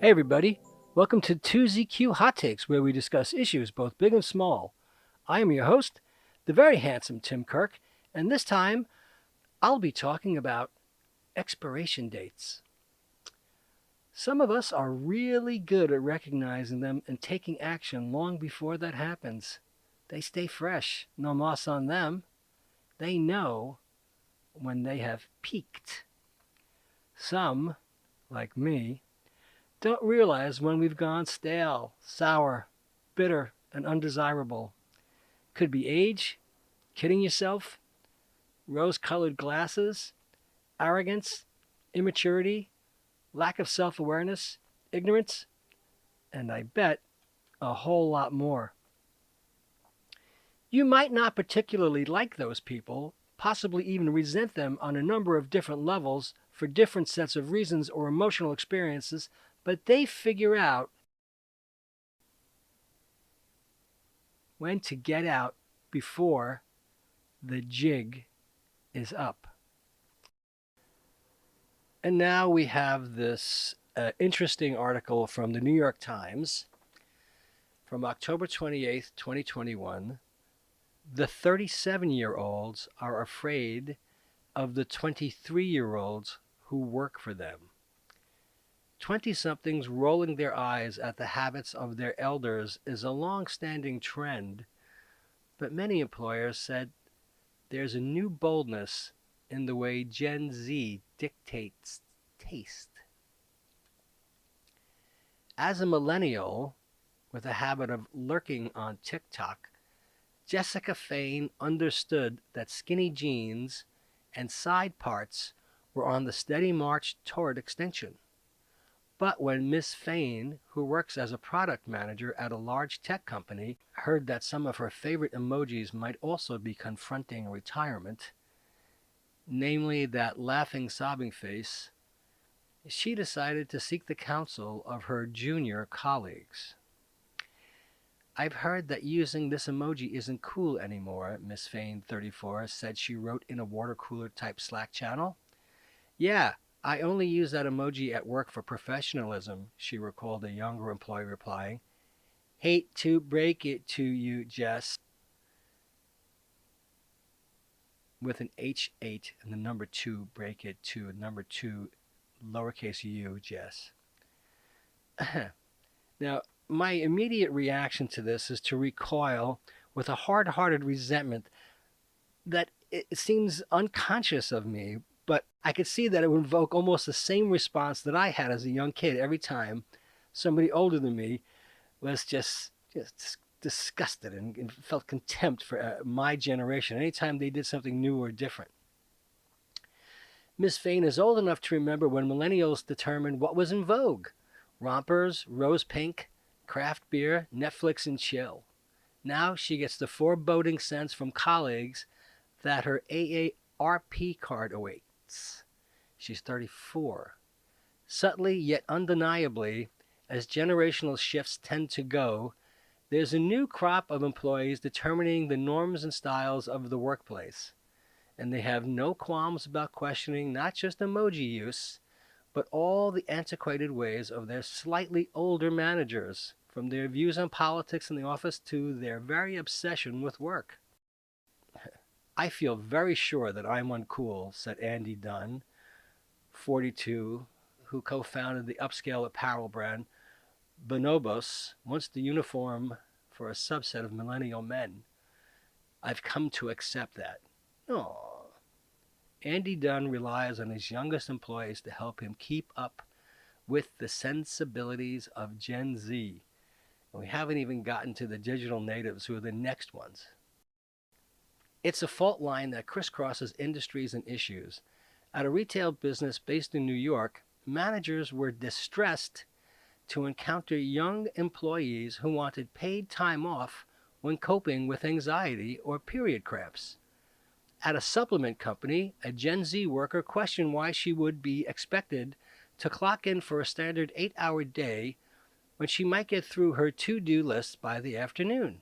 Hey everybody, welcome to 2ZQ Hot Takes, where we discuss issues both big and small. I am your host, the very handsome Tim Kirk, and this time I'll be talking about expiration dates. Some of us are really good at recognizing them and taking action long before that happens. They stay fresh, no moss on them. They know when they have peaked. Some, like me, don't realize when we've gone stale, sour, bitter, and undesirable. Could be age, kidding yourself, rose-colored glasses, arrogance, immaturity, lack of self-awareness, ignorance, and I bet a whole lot more. You might not particularly like those people, possibly even resent them on a number of different levels for different sets of reasons or emotional experiences, but they figure out when to get out before the jig is up. And now we have this interesting article from the New York Times from October 28th, 2021. The 37-year-olds are afraid of the 23-year-olds who work for them. 20-somethings rolling their eyes at the habits of their elders is a long-standing trend, but many employers said there's a new boldness in the way Gen Z dictates taste. As a millennial with a habit of lurking on TikTok, Jessica Fain understood that skinny jeans and side parts were on the steady march toward extinction. But when Miss Fain, who works as a product manager at a large tech company, heard that some of her favorite emojis might also be confronting retirement, namely that laughing, sobbing face, she decided to seek the counsel of her junior colleagues. I've heard that using this emoji isn't cool anymore, Miss Fain, 34, said she wrote in a water cooler type Slack channel. Yeah, I only use that emoji at work for professionalism, she recalled a younger employee replying. Hate to break it to you, Jess. With an H8 and the number 2, break it to number 2, lowercase u, Jess. Now, my immediate reaction to this is to recoil with a hard-hearted resentment that it seems unconscious of me, but I could see that it would invoke almost the same response that I had as a young kid every time somebody older than me was just disgusted and felt contempt for my generation anytime they did something new or different. Miss Fain is old enough to remember when millennials determined what was in vogue. Rompers, rose pink, craft beer, Netflix and chill. Now she gets the foreboding sense from colleagues that her AARP card awaits. She's 34. Subtly yet undeniably, as generational shifts tend to go, there's a new crop of employees determining the norms and styles of the workplace. And they have no qualms about questioning not just emoji use, but all the antiquated ways of their slightly older managers, from their views on politics in the office to their very obsession with work. I feel very sure that I'm uncool, said Andy Dunn, 42, who co-founded the upscale apparel brand Bonobos, once the uniform for a subset of millennial men. I've come to accept that. Aww. Andy Dunn relies on his youngest employees to help him keep up with the sensibilities of Gen Z. And we haven't even gotten to the digital natives who are the next ones. It's a fault line that crisscrosses industries and issues. At a retail business based in New York, managers were distressed to encounter young employees who wanted paid time off when coping with anxiety or period cramps. At a supplement company, a Gen Z worker questioned why she would be expected to clock in for a standard 8-hour day when she might get through her to-do list by the afternoon.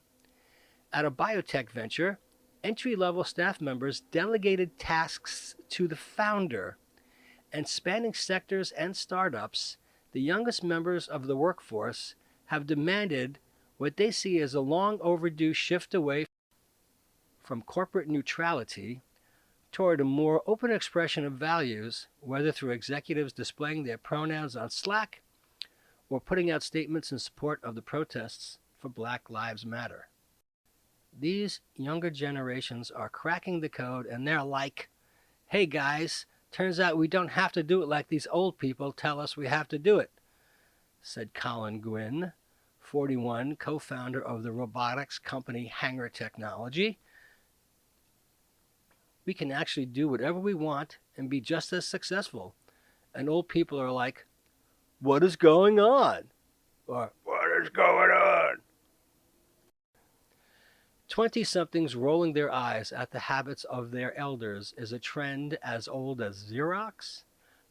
At a biotech venture, entry-level staff members delegated tasks to the founder, and spanning sectors and startups, The youngest members of the workforce have demanded what they see as a long overdue shift away from corporate neutrality toward a more open expression of values, whether through executives displaying their pronouns on Slack or putting out statements in support of the protests for Black Lives Matter. These younger generations are cracking the code, and they're like, hey guys, turns out we don't have to do it like these old people tell us we have to do it, said Colin Gwynn, 41, co-founder of the robotics company Hanger Technology. We can actually do whatever we want and be just as successful. And old people are like, what is going on? Or, what is going on? 20-somethings rolling their eyes at the habits of their elders is a trend as old as Xerox,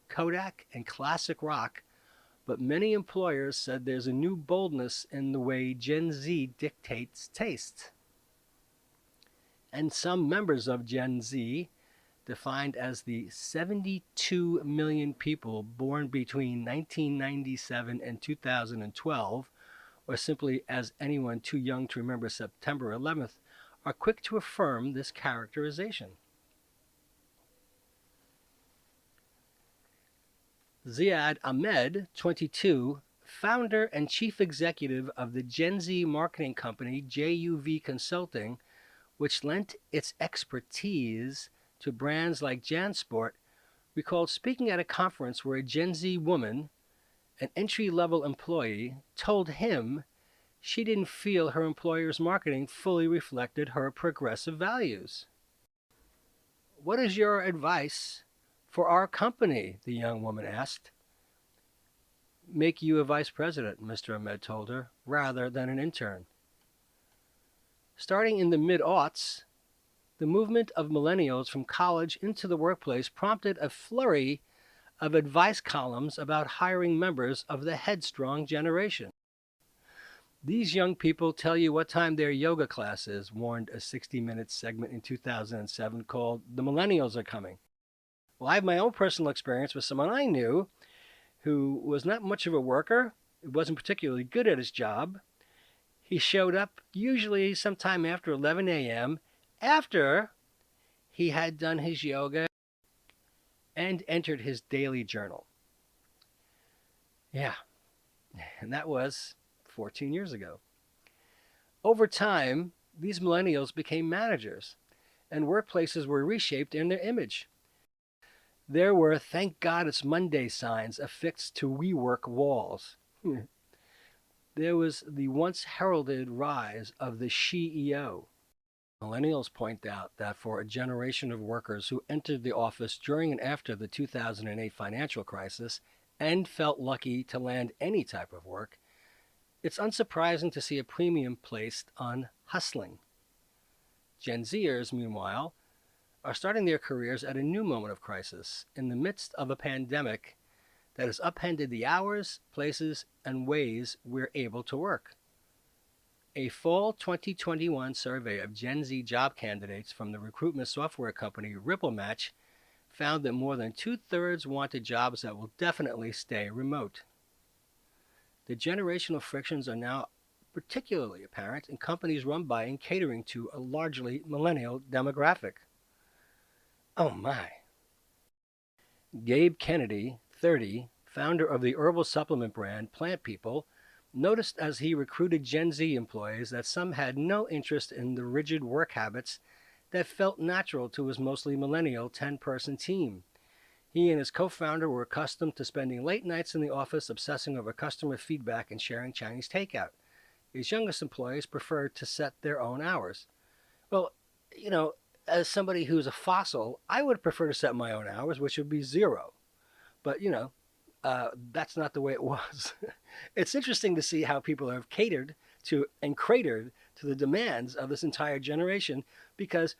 Kodak, and classic rock, but many employers said there's a new boldness in the way Gen Z dictates taste. And some members of Gen Z, defined as the 72 million people born between 1997 and 2012, or simply as anyone too young to remember September 11th, are quick to affirm this characterization. Ziad Ahmed, 22, founder and chief executive of the Gen Z marketing company JUV Consulting, which lent its expertise to brands like JanSport, recalled speaking at a conference where a Gen Z woman, an entry-level employee, told him she didn't feel her employer's marketing fully reflected her progressive values. What is your advice for our company? The young woman asked. Make you a vice president, Mr. Ahmed told her, rather than an intern. Starting in the mid-aughts, the movement of millennials from college into the workplace prompted a flurry of advice columns about hiring members of the headstrong generation. These young people tell you what time their yoga class is, warned a 60-minute segment in 2007 called The Millennials Are Coming. Well, I have my own personal experience with someone I knew who was not much of a worker, wasn't particularly good at his job. He showed up usually sometime after 11 a.m. after he had done his yoga and entered his daily journal. Yeah, and that was 14 years ago. Over time, these millennials became managers, and workplaces were reshaped in their image. There were "Thank God It's Monday" signs affixed to WeWork walls. There was the once heralded rise of the CEO. Millennials point out that for a generation of workers who entered the office during and after the 2008 financial crisis and felt lucky to land any type of work, it's unsurprising to see a premium placed on hustling. Gen Zers, meanwhile, are starting their careers at a new moment of crisis in the midst of a pandemic that has upended the hours, places, and ways we're able to work. A fall 2021 survey of Gen Z job candidates from the recruitment software company RippleMatch found that more than 2/3 wanted jobs that will definitely stay remote. The generational frictions are now particularly apparent in companies run by and catering to a largely millennial demographic. Oh my. Gabe Kennedy, 30, founder of the herbal supplement brand Plant People, noticed as he recruited Gen Z employees that some had no interest in the rigid work habits that felt natural to his mostly millennial 10-person team. He and his co-founder were accustomed to spending late nights in the office obsessing over customer feedback and sharing Chinese takeout. His youngest employees preferred to set their own hours. Well, as somebody who's a fossil, I would prefer to set my own hours, which would be 0. But, that's not the way it was. It's interesting to see how people have catered to and cratered to the demands of this entire generation, because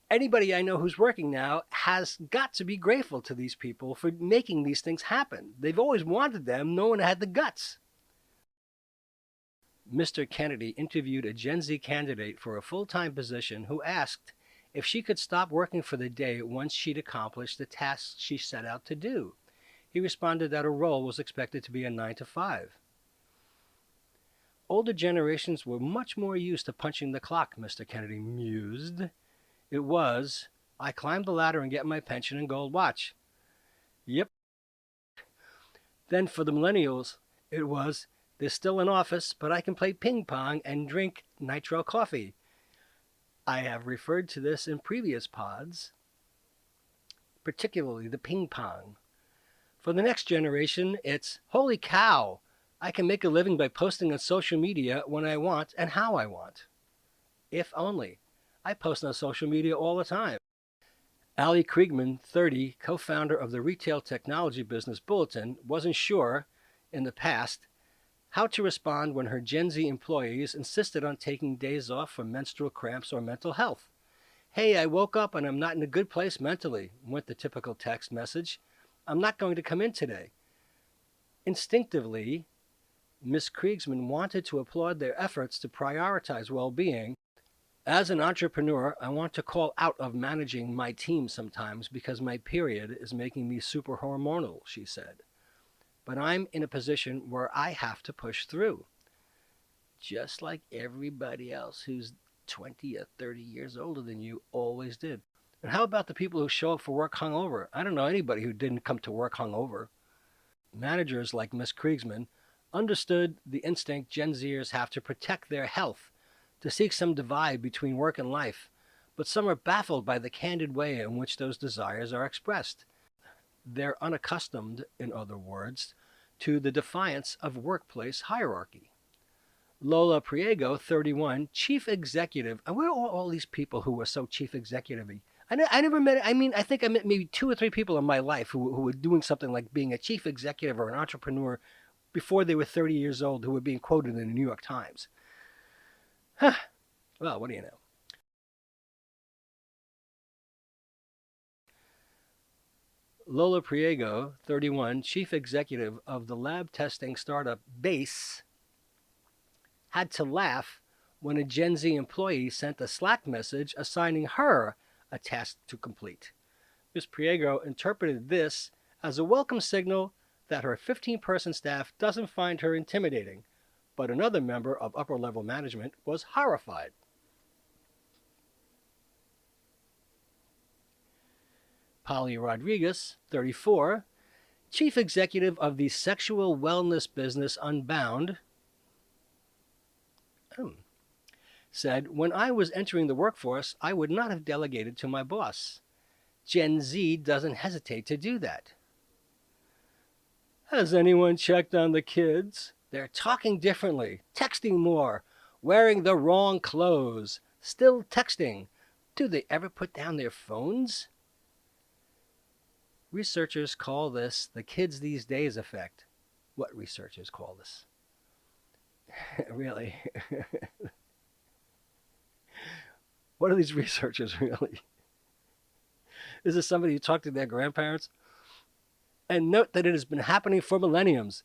anybody I know who's working now has got to be grateful to these people for making these things happen. They've always wanted them. No one had the guts. Mr. Kennedy interviewed a Gen Z candidate for a full-time position who asked if she could stop working for the day once she'd accomplished the tasks she set out to do. he responded that a role was expected to be a 9 to 5. Older generations were much more used to punching the clock, Mr. Kennedy mused. It was, I climb the ladder and get my pension and gold watch. Yep. Then for the millennials, it was, they're still in office, but I can play ping pong and drink nitro coffee. I have referred to this in previous pods, particularly the ping pong. For the next generation, it's, holy cow, I can make a living by posting on social media when I want and how I want. If only. I post on social media all the time. Ali Kriegman, 30, co-founder of the retail technology business Bulletin, wasn't sure, in the past, how to respond when her Gen Z employees insisted on taking days off for menstrual cramps or mental health. Hey, I woke up and I'm not in a good place mentally, went the typical text message. I'm not going to come in today. Instinctively, Ms. Kriegsman wanted to applaud their efforts to prioritize well-being. As an entrepreneur, I want to call out of managing my team sometimes because my period is making me super hormonal, she said. But I'm in a position where I have to push through, just like everybody else who's 20 or 30 years older than you always did. And how about the people who show up for work hungover? I don't know anybody who didn't come to work hungover. Managers like Ms. Kriegsman understood the instinct Gen Zers have to protect their health, to seek some divide between work and life, but some are baffled by the candid way in which those desires are expressed. They're unaccustomed, in other words, to the defiance of workplace hierarchy. Lola Priego, 31, chief executive. And where are all these people who were so chief executive-y? I never met, I think I met maybe 2 or 3 people in my life who were doing something like being a chief executive or an entrepreneur before they were 30 years old who were being quoted in the New York Times. Huh. Well, what do you know? Lola Priego, 31, chief executive of the lab testing startup Base, had to laugh when a Gen Z employee sent a Slack message assigning her a task to complete. Ms. Priego interpreted this as a welcome signal that her 15-person staff doesn't find her intimidating, but another member of upper-level management was horrified. Polly Rodriguez, 34, chief executive of the sexual wellness business Unbound, said, when I was entering the workforce, I would not have delegated to my boss. Gen Z doesn't hesitate to do that. Has anyone checked on the kids? They're talking differently, texting more, wearing the wrong clothes, still texting. Do they ever put down their phones? Researchers call this the kids these days effect. What researchers call this? Really? What are these researchers really? Is this somebody who talked to their grandparents? And note that it has been happening for millenniums.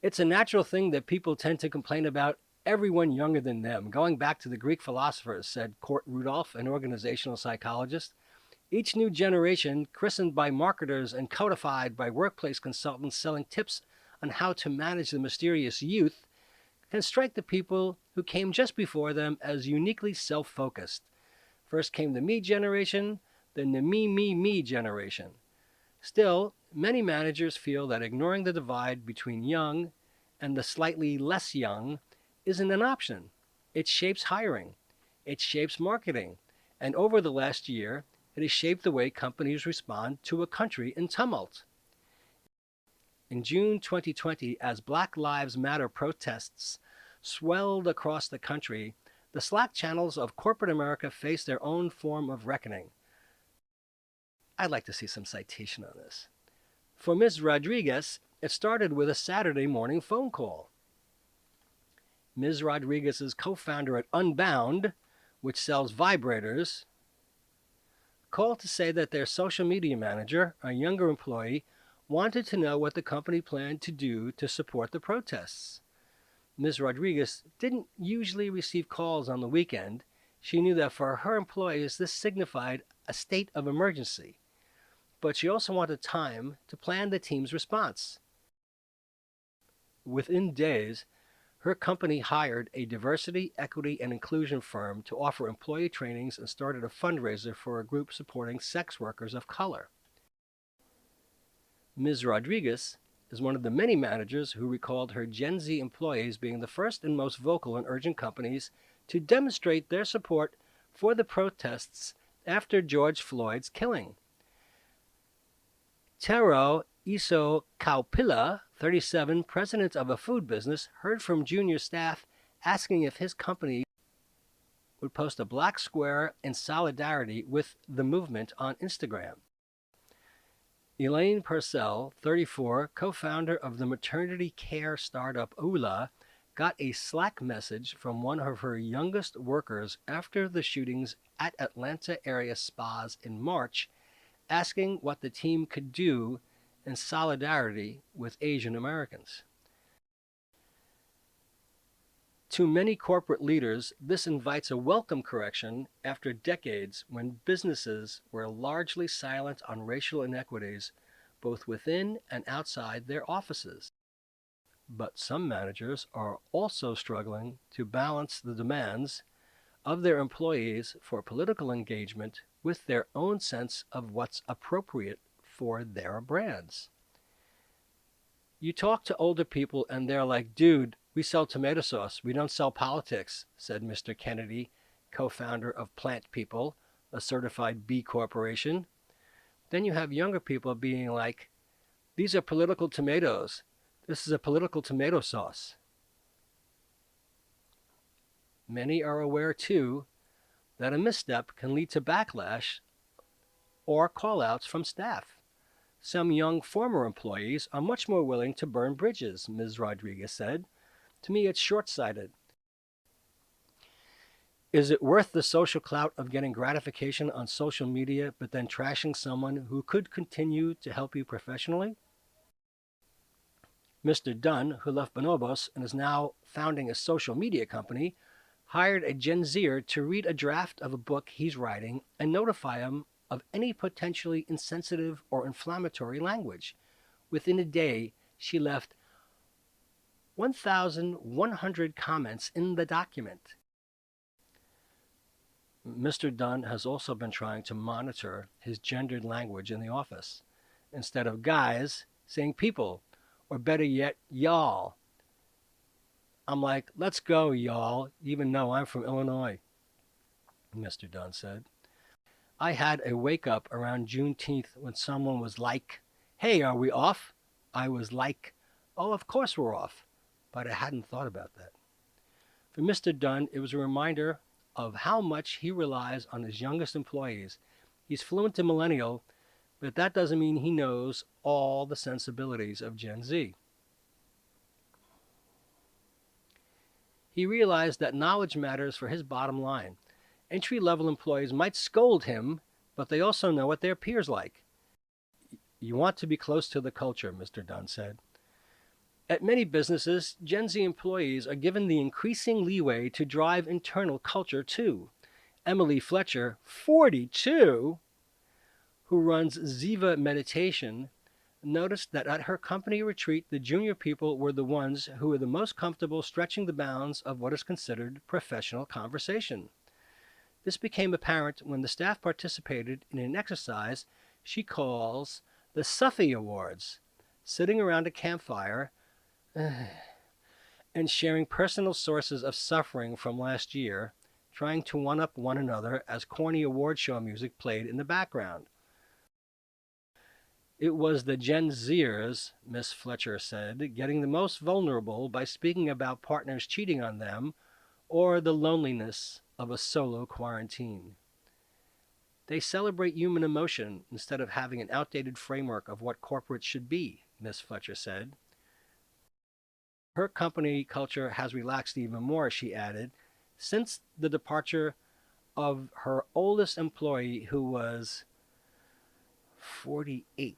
It's a natural thing that people tend to complain about everyone younger than them. Going back to the Greek philosophers, said Kurt Rudolph, an organizational psychologist, each new generation, christened by marketers and codified by workplace consultants selling tips on how to manage the mysterious youth, can strike the people who came just before them as uniquely self-focused. First came the me generation, then the me generation. Still, many managers feel that ignoring the divide between young and the slightly less young isn't an option. It shapes hiring, it shapes marketing, and over the last year, it has shaped the way companies respond to a country in tumult. In June 2020, as Black Lives Matter protests swelled across the country, the Slack channels of corporate America faced their own form of reckoning. I'd like to see some citation on this. For Ms. Rodriguez, it started with a Saturday morning phone call. Ms. Rodriguez's co-founder at Unbound, which sells vibrators, called to say that their social media manager, a younger employee, wanted to know what the company planned to do to support the protests. Ms. Rodriguez didn't usually receive calls on the weekend. She knew that for her employees, this signified a state of emergency. but she also wanted time to plan the team's response. Within days, her company hired a diversity, equity, and inclusion firm to offer employee trainings and started a fundraiser for a group supporting sex workers of color. Ms. Rodriguez is one of the many managers who recalled her Gen Z employees being the first and most vocal in urging companies to demonstrate their support for the protests after George Floyd's killing. Tero Iso Kaupila, 37, president of a food business, heard from junior staff asking if his company would post a black square in solidarity with the movement on Instagram. Elaine Purcell, 34, co-founder of the maternity care startup Ula, got a Slack message from one of her youngest workers after the shootings at Atlanta area spas in March, asking what the team could do in solidarity with Asian Americans. To many corporate leaders, this invites a welcome correction after decades when businesses were largely silent on racial inequities, both within and outside their offices. But some managers are also struggling to balance the demands of their employees for political engagement with their own sense of what's appropriate for their brands. You talk to older people and they're like, dude, we sell tomato sauce. We don't sell politics, said Mr. Kennedy, co-founder of Plant People, a certified B Corporation. Then you have younger people being like, these are political tomatoes. This is a political tomato sauce. Many are aware, too, that a misstep can lead to backlash or call-outs from staff. Some young former employees are much more willing to burn bridges, Ms. Rodriguez said. To me, it's short-sighted. Is it worth the social clout of getting gratification on social media but then trashing someone who could continue to help you professionally? Mr. Dunn, who left Bonobos and is now founding a social media company, hired a Gen Zer to read a draft of a book he's writing and notify him of any potentially insensitive or inflammatory language. Within a day, she left 1,100 comments in the document. Mr. Dunn has also been trying to monitor his gendered language in the office. Instead of guys, saying people, or better yet, y'all. I'm like, let's go, y'all, even though I'm from Illinois, Mr. Dunn said. I had a wake-up around Juneteenth when someone was like, hey, are we off? I was like, oh, of course we're off. But I hadn't thought about that. For Mr. Dunn, it was a reminder of how much he relies on his youngest employees. He's fluent in millennial, but that doesn't mean he knows all the sensibilities of Gen Z. He realized that knowledge matters for his bottom line. Entry-level employees might scold him, but they also know what their peers like. You want to be close to the culture, Mr. Dunn said. At many businesses, Gen Z employees are given the increasing leeway to drive internal culture too. Emily Fletcher, 42, who runs Ziva Meditation, noticed that at her company retreat, the junior people were the ones who were the most comfortable stretching the bounds of what is considered professional conversation. This became apparent when the staff participated in an exercise she calls the Suffy Awards, sitting around a campfire and sharing personal sources of suffering from last year, trying to one-up one another as corny award show music played in the background. It was the Gen Zers, Miss Fletcher said, getting the most vulnerable by speaking about partners cheating on them or the loneliness of a solo quarantine. They celebrate human emotion instead of having an outdated framework of what corporate should be, Miss Fletcher said. Her company culture has relaxed even more, she added, since the departure of her oldest employee, who was 48.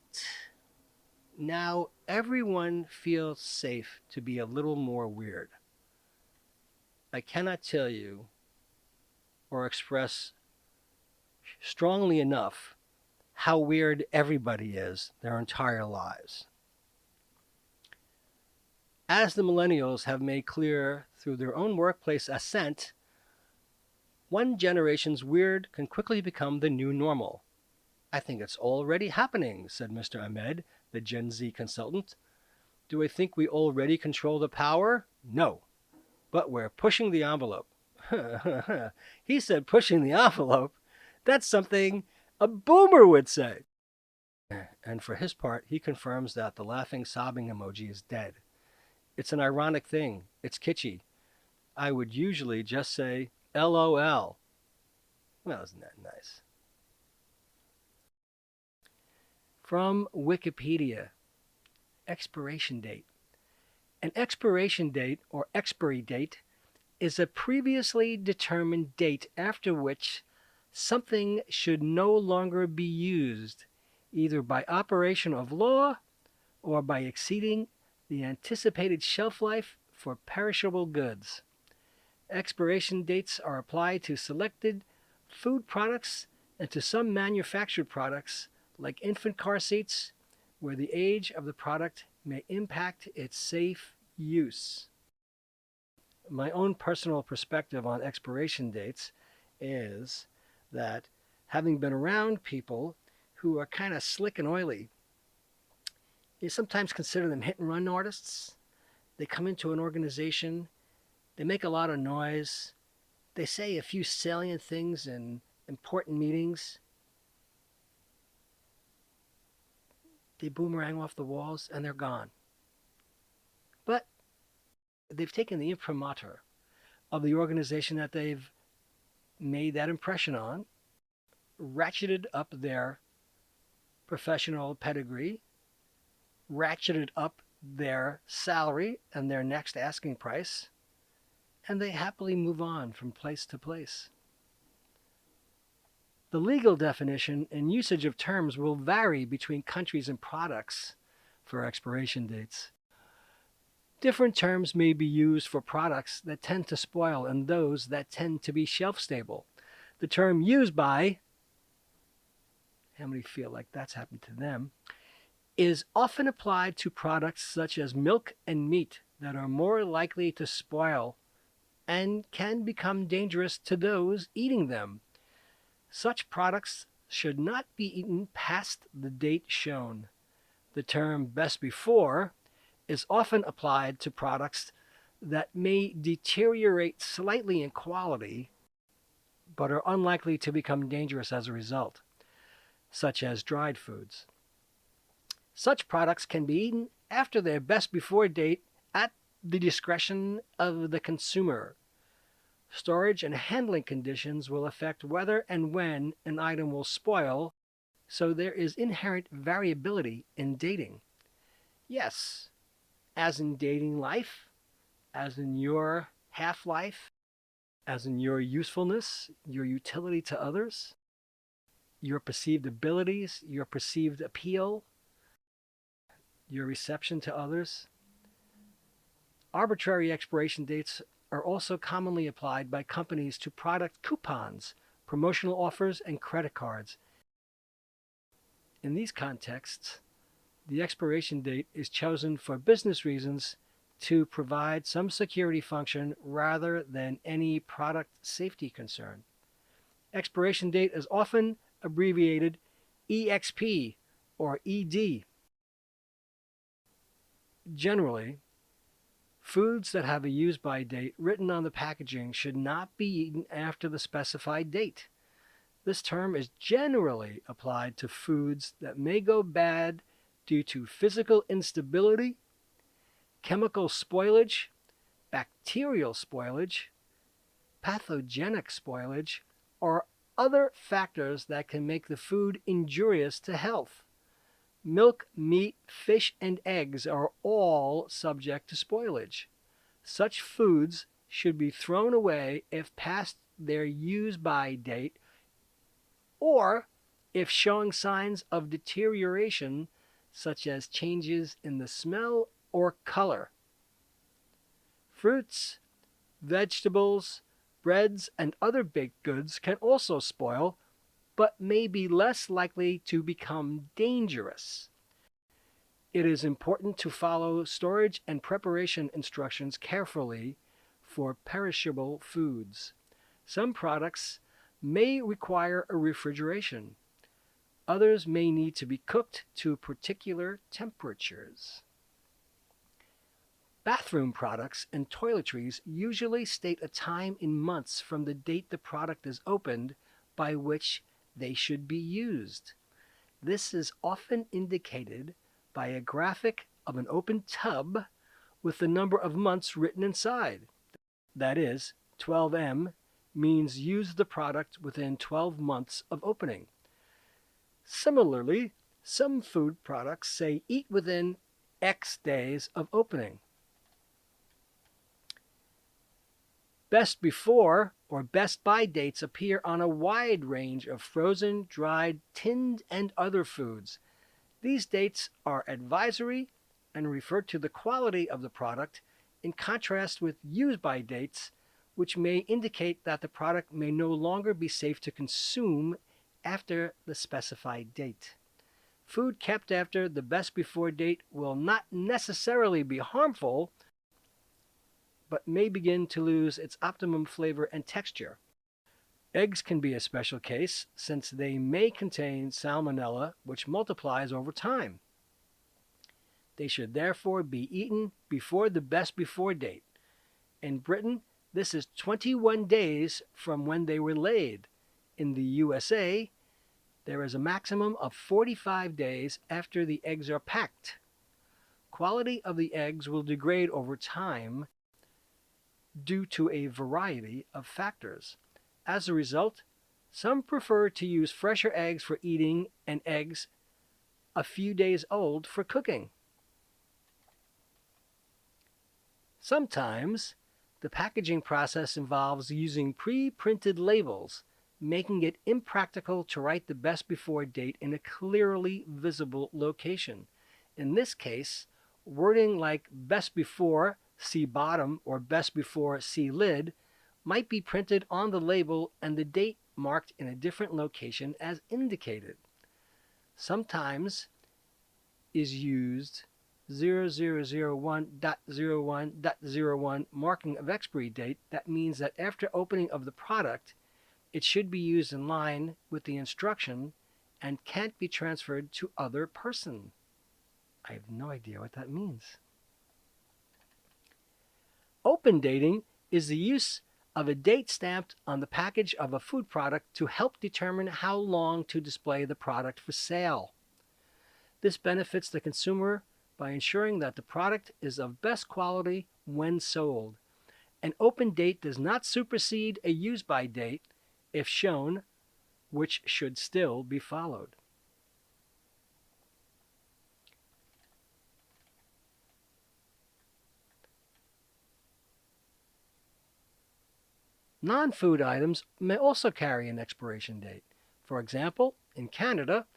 Now everyone feels safe to be a little more weird. I cannot tell you or express strongly enough how weird everybody is their entire lives. As the millennials have made clear through their own workplace ascent, one generation's weird can quickly become the new normal. I think it's already happening, said Mr. Ahmed, the Gen Z consultant. Do I think we already control the power? No, but we're pushing the envelope. He said pushing the envelope. That's something a boomer would say. And for his part, he confirms that the laughing, sobbing emoji is dead. It's an ironic thing. It's kitschy. I would usually just say LOL. Well, isn't that nice? From Wikipedia, expiration date. An expiration date or expiry date is a previously determined date after which something should no longer be used, either by operation of law or by exceeding the anticipated shelf life for perishable goods. Expiration dates are applied to selected food products and to some manufactured products like infant car seats, where the age of the product may impact its safe use. My own personal perspective on expiration dates is that, having been around people who are kind of slick and oily, you sometimes consider them hit and run artists. They come into an organization, they make a lot of noise, they say a few salient things in important meetings, they boomerang off the walls, and they're gone. But they've taken the imprimatur of the organization that they've made that impression on, ratcheted up their professional pedigree, ratcheted up their salary and their next asking price, and they happily move on from place to place. The legal definition and usage of terms will vary between countries and products for expiration dates. Different terms may be used for products that tend to spoil and those that tend to be shelf stable. The term used by, how many feel like that's happened to them, is often applied to products such as milk and meat that are more likely to spoil and can become dangerous to those eating them. Such products should not be eaten past the date shown. The term best before is often applied to products that may deteriorate slightly in quality but are unlikely to become dangerous as a result, such as dried foods. Such products can be eaten after their best before date at the discretion of the consumer. Storage and handling conditions will affect whether and when an item will spoil, so there is inherent variability in dating. Yes, as in dating life, as in your half-life, as in your usefulness, your utility to others, your perceived abilities, your perceived appeal, your reception to others. Arbitrary expiration dates are also commonly applied by companies to product coupons, promotional offers, and credit cards. In these contexts, the expiration date is chosen for business reasons to provide some security function rather than any product safety concern. Expiration date is often abbreviated EXP or ED. Generally, foods that have a use-by date written on the packaging should not be eaten after the specified date. This term is generally applied to foods that may go bad due to physical instability, chemical spoilage, bacterial spoilage, pathogenic spoilage, or other factors that can make the food injurious to health. Milk, meat, fish, and eggs are all subject to spoilage. Such foods should be thrown away if past their use-by date or if showing signs of deterioration, such as changes in the smell or color. Fruits, vegetables, breads, and other baked goods can also spoil but may be less likely to become dangerous. It is important to follow storage and preparation instructions carefully for perishable foods. Some products may require a refrigeration. Others may need to be cooked to particular temperatures. Bathroom products and toiletries usually state a time in months from the date the product is opened by which they should be used. This is often indicated by a graphic of an open tub with the number of months written inside. That is, 12M means use the product within 12 months of opening. Similarly, some food products say eat within X days of opening. Best before or best by dates appear on a wide range of frozen, dried, tinned, and other foods. These dates are advisory and refer to the quality of the product, in contrast with use by dates, which may indicate that the product may no longer be safe to consume after the specified date. Food kept after the best before date will not necessarily be harmful, but may begin to lose its optimum flavor and texture. Eggs can be a special case since they may contain salmonella, which multiplies over time. They should therefore be eaten before the best before date. In Britain, this is 21 days from when they were laid. In the USA, there is a maximum of 45 days after the eggs are packed. Quality of the eggs will degrade over time due to a variety of factors. As a result, some prefer to use fresher eggs for eating and eggs a few days old for cooking. Sometimes, the packaging process involves using pre-printed labels, making it impractical to write the best before date in a clearly visible location. In this case, wording like best before, see bottom, or best before, see lid, might be printed on the label and the date marked in a different location as indicated. Sometimes is used 0001.01.01 marking of expiry date. That means that after opening of the product, it should be used in line with the instruction and can't be transferred to other person. I have no idea what that means. Open dating is the use of a date stamped on the package of a food product to help determine how long to display the product for sale. This benefits the consumer by ensuring that the product is of best quality when sold. An open date does not supersede a use-by date if shown, which should still be followed. Non-food items may also carry an expiration date. For example, in Canada,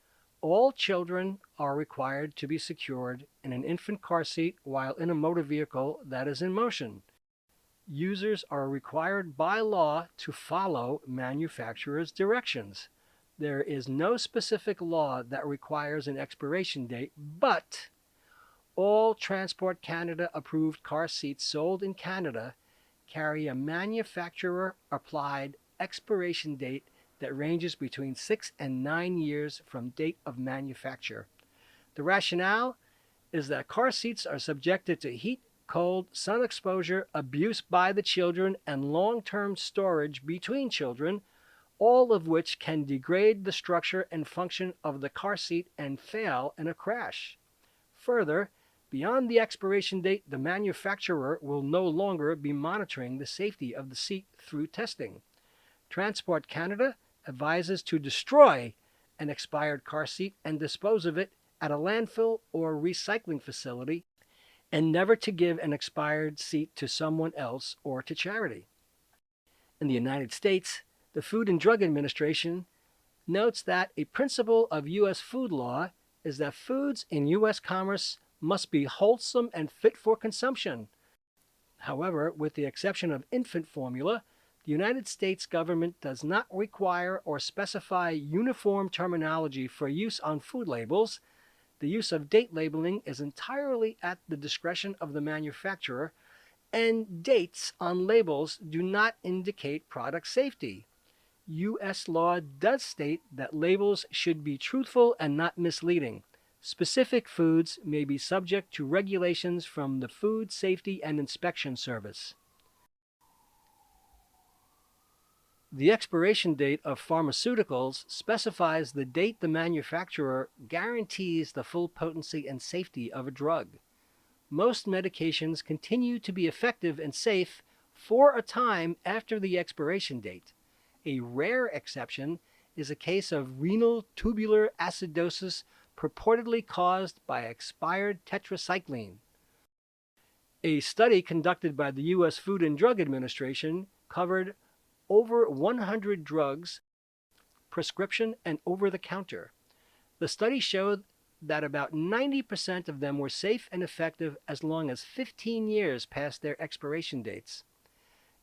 all children are required to be secured in an infant car seat while in a motor vehicle that is in motion. Users are required by law to follow manufacturer's directions. There is no specific law that requires an expiration date, but all Transport Canada approved car seats sold in Canada carry a manufacturer-applied expiration date that ranges between 6 and 9 years from date of manufacture. The rationale is that car seats are subjected to heat, cold, sun exposure, abuse by the children, and long-term storage between children, all of which can degrade the structure and function of the car seat and fail in a crash. Further, beyond the expiration date, the manufacturer will no longer be monitoring the safety of the seat through testing. Transport Canada advises to destroy an expired car seat and dispose of it at a landfill or recycling facility, and never to give an expired seat to someone else or to charity. In the United States, the Food and Drug Administration notes that a principle of U.S. food law is that foods in U.S. commerce must be wholesome and fit for consumption. However, with the exception of infant formula, The United States government does not require or specify uniform terminology for use on food labels. The use of date labeling is entirely at the discretion of the manufacturer, and dates on labels do not indicate product safety. U.S. law does state that labels should be truthful and not misleading. Specific foods may be subject to regulations from the Food Safety and Inspection Service. The expiration date of pharmaceuticals specifies the date the manufacturer guarantees the full potency and safety of a drug. Most medications continue to be effective and safe for a time after the expiration date. A rare exception is a case of renal tubular acidosis purportedly caused by expired tetracycline. A study conducted by the U.S. Food and Drug Administration covered over 100 drugs, prescription and over-the-counter. The study showed that about 90% of them were safe and effective as long as 15 years past their expiration dates.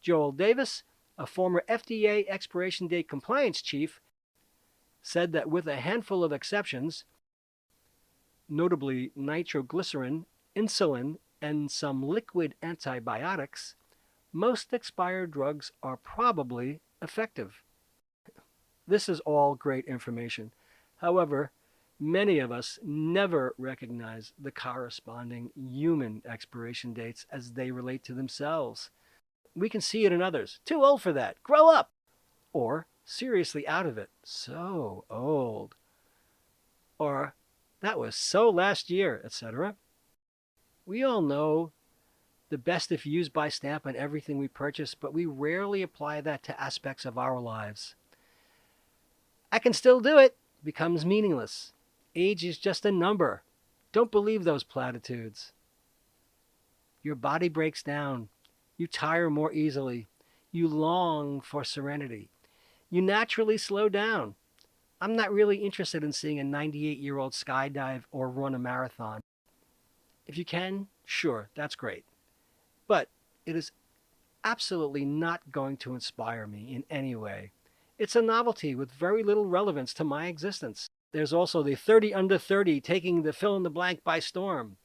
Joel Davis, a former FDA expiration date compliance chief, said that with a handful of exceptions, notably nitroglycerin, insulin, and some liquid antibiotics, most expired drugs are probably effective. This is all great information. However, many of us never recognize the corresponding human expiration dates as they relate to themselves. We can see it in others. Too old for that. Grow up. Or seriously out of it. So old. Or that was so last year, etc. We all know the best if used by stamp on everything we purchase, but we rarely apply that to aspects of our lives. I can still do it becomes meaningless. Age is just a number. Don't believe those platitudes. Your body breaks down. You tire more easily. You long for serenity. You naturally slow down. I'm not really interested in seeing a 98-year-old skydive or run a marathon. If you can, sure, that's great. But it is absolutely not going to inspire me in any way. It's a novelty with very little relevance to my existence. There's also the 30 under 30 taking the fill in the blank by storm.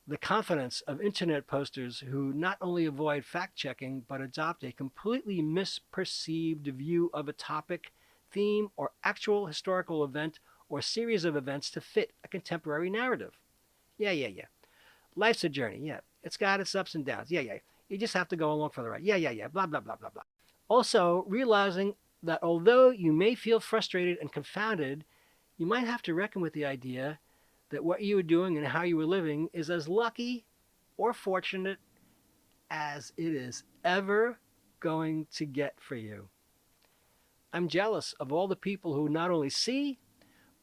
The confidence of internet posters who not only avoid fact-checking but adopt a completely misperceived view of a topic, theme, or actual historical event or series of events to fit a contemporary narrative. Yeah. Life's a journey, yeah. It's got its ups and downs, yeah. You just have to go along for the ride, yeah, blah, blah, blah, blah, blah. Also, realizing that although you may feel frustrated and confounded, you might have to reckon with the idea that what you were doing and how you were living is as lucky or fortunate as it is ever going to get for you. I'm jealous of all the people who not only see,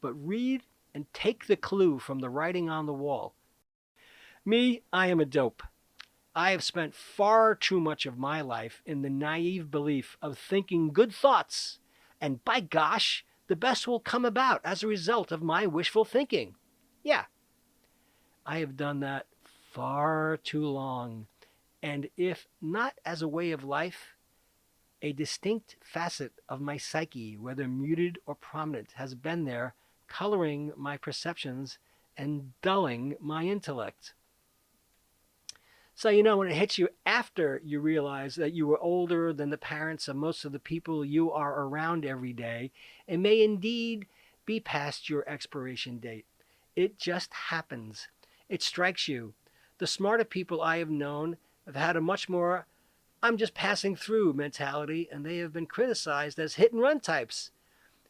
but read and take the clue from the writing on the wall. Me, I am a dope. I have spent far too much of my life in the naive belief of thinking good thoughts, and by gosh, the best will come about as a result of my wishful thinking. Yeah, I have done that far too long, and if not as a way of life, a distinct facet of my psyche, whether muted or prominent, has been there, coloring my perceptions and dulling my intellect. So, when it hits you after you realize that you were older than the parents of most of the people you are around every day, it may indeed be past your expiration date. It just happens. It strikes you. The smarter people I have known have had a much more I'm just passing through mentality, and they have been criticized as hit-and-run types.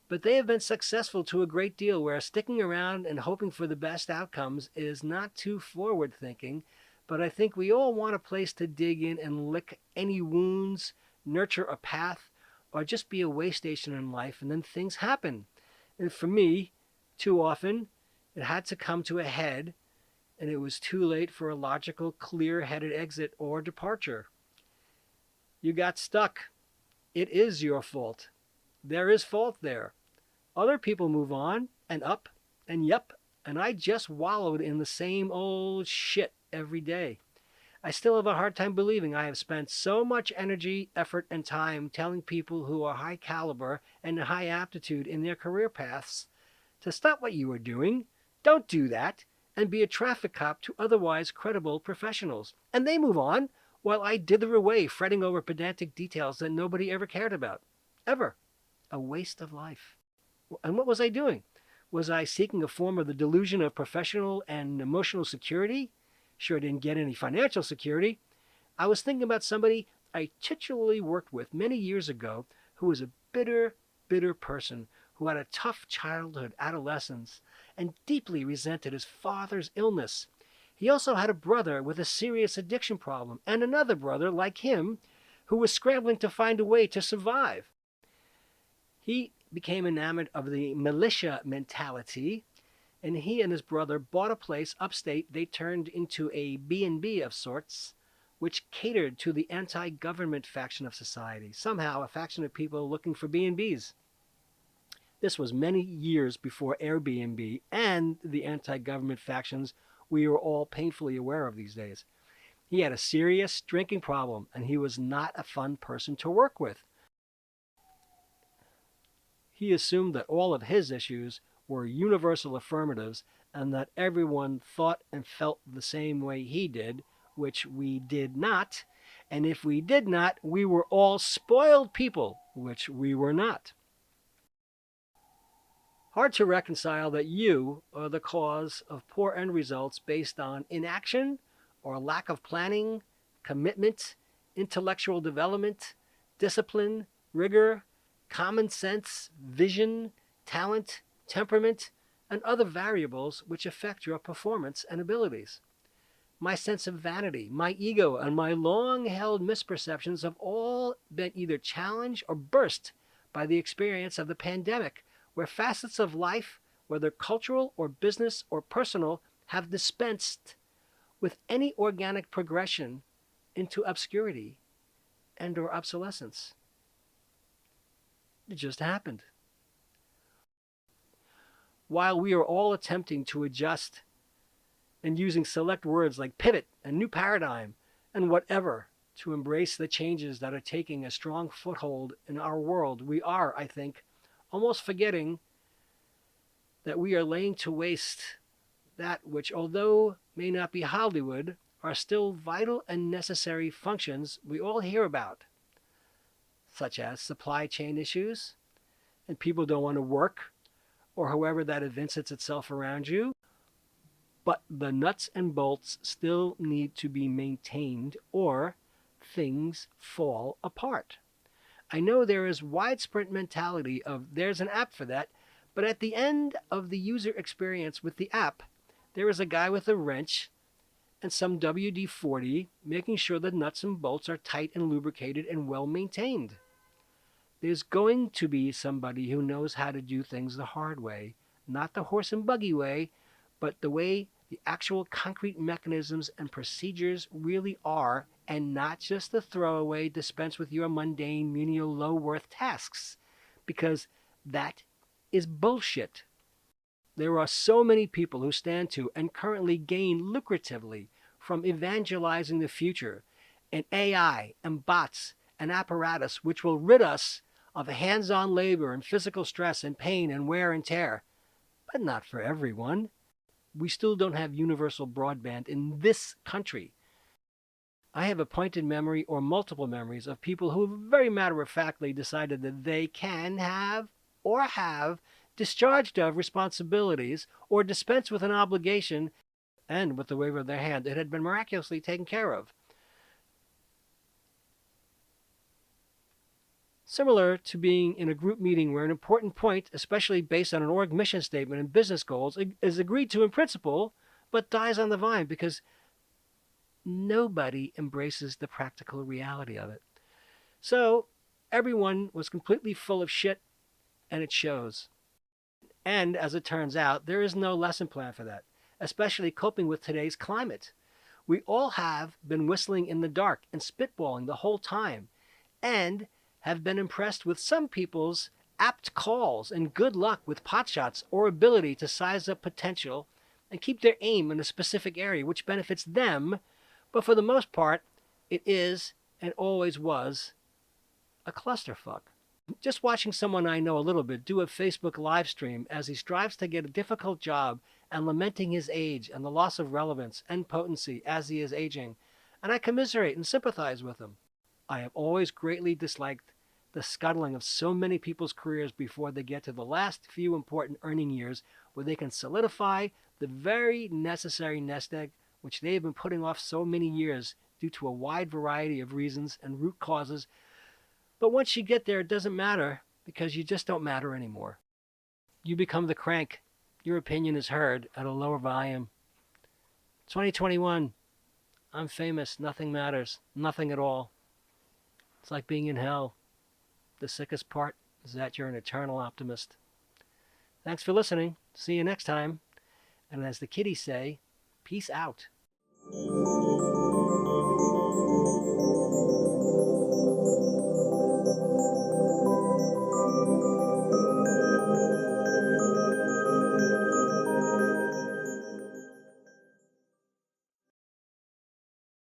But they have been successful to a great deal, where sticking around and hoping for the best outcomes is not too forward-thinking, but I think we all want a place to dig in and lick any wounds, nurture a path, or just be a way station in life, and then things happen. And for me, too often, it had to come to a head, and it was too late for a logical, clear-headed exit or departure. You got stuck. It is your fault. There is fault there. Other people move on, and up, and yup, and I just wallowed in the same old shit every day. I still have a hard time believing I have spent so much energy, effort, and time telling people who are high caliber and high aptitude in their career paths to stop what you are doing, don't do that, and be a traffic cop to otherwise credible professionals. And they move on while I dither away fretting over pedantic details that nobody ever cared about. Ever. A waste of life. And what was I doing? Was I seeking a form of the delusion of professional and emotional security? Sure didn't get any financial security. I was thinking about somebody I titularly worked with many years ago who was a bitter, bitter person who had a tough childhood, adolescence, and deeply resented his father's illness. He also had a brother with a serious addiction problem and another brother like him who was scrambling to find a way to survive. He became enamored of the militia mentality, and he and his brother bought a place upstate they turned into a B&B of sorts, which catered to the anti-government faction of society, somehow a faction of people looking for B&Bs. This was many years before Airbnb and the anti-government factions we are all painfully aware of these days. He had a serious drinking problem, and he was not a fun person to work with. He assumed that all of his issues were universal affirmatives and that everyone thought and felt the same way he did, which we did not. And if we did not, we were all spoiled people, which we were not. Hard to reconcile that you are the cause of poor end results based on inaction or lack of planning, commitment, intellectual development, discipline, rigor, common sense, vision, talent, temperament, and other variables which affect your performance and abilities. My sense of vanity, my ego, and my long-held misperceptions have all been either challenged or burst by the experience of the pandemic, where facets of life, whether cultural or business or personal, have dispensed with any organic progression into obscurity and or obsolescence. It just happened. While we are all attempting to adjust and using select words like pivot and new paradigm and whatever to embrace the changes that are taking a strong foothold in our world, we are, I think, almost forgetting that we are laying to waste that which, although may not be Hollywood, are still vital and necessary functions we all hear about, such as supply chain issues, and people don't want to work, or however that evinces itself around you. But the nuts and bolts still need to be maintained, or things fall apart. I know there is widespread mentality of there's an app for that, but at the end of the user experience with the app, there is a guy with a wrench and some WD-40 making sure the nuts and bolts are tight and lubricated and well maintained. There's going to be somebody who knows how to do things the hard way, not the horse and buggy way, but the way the actual concrete mechanisms and procedures really are, and not just the throwaway dispense with your mundane, menial, low-worth tasks, because that is bullshit. There are so many people who stand to and currently gain lucratively from evangelizing the future and AI and bots and apparatus which will rid us of hands-on labor and physical stress and pain and wear and tear. But not for everyone. We still don't have universal broadband in this country. I have a pointed memory or multiple memories of people who very matter-of-factly decided that they can have or have discharged of responsibilities or dispensed with an obligation, and with the wave of their hand, it had been miraculously taken care of. Similar to being in a group meeting where an important point, especially based on an org mission statement and business goals, is agreed to in principle, but dies on the vine because nobody embraces the practical reality of it. So everyone was completely full of shit, and it shows. And as it turns out, there is no lesson plan for that, especially coping with today's climate. We all have been whistling in the dark and spitballing the whole time, and have been impressed with some people's apt calls and good luck with potshots or ability to size up potential and keep their aim in a specific area which benefits them, But for the most part, it is and always was a clusterfuck. Just watching someone I know a little bit do a Facebook live stream as he strives to get a difficult job and lamenting his age and the loss of relevance and potency as he is aging, and I commiserate and sympathize with him. I have always greatly disliked the scuttling of so many people's careers before they get to the last few important earning years where they can solidify the very necessary nest egg which they have been putting off so many years due to a wide variety of reasons and root causes. But once you get there, it doesn't matter because you just don't matter anymore. You become the crank. Your opinion is heard at a lower volume. 2021, I'm famous. Nothing matters. Nothing at all. It's like being in hell. The sickest part is that you're an eternal optimist. Thanks for listening. See you next time. And as the kiddies say, peace out.